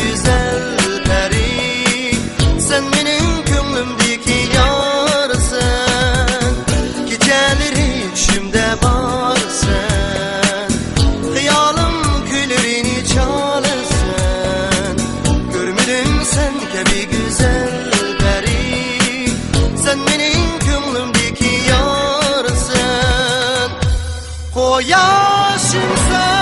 güzel peri. Sen benim gönlümdeki yarsın, geceleri düşümde varsın. Hıyalım küllerini çalırsın, görmedim sen gibi güzel peri. Sen benim gönlümdeki yarsın, koyaşımsın.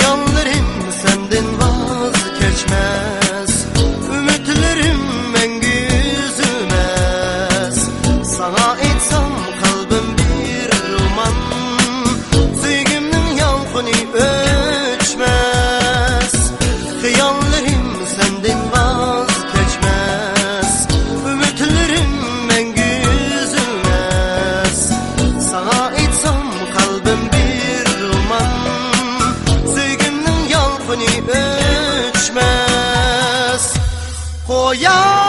Yanlarım senden vazgeçmez, ümitlerim mengü üzülmez. Sana etsem kalbim bir roman, sevgimnin yalgını ölçmez. Yanlarım senden vazgeçmez, ümitlerim mengü üzülmez. Sana etsem kalbim bir roman, ölçmez. Koyar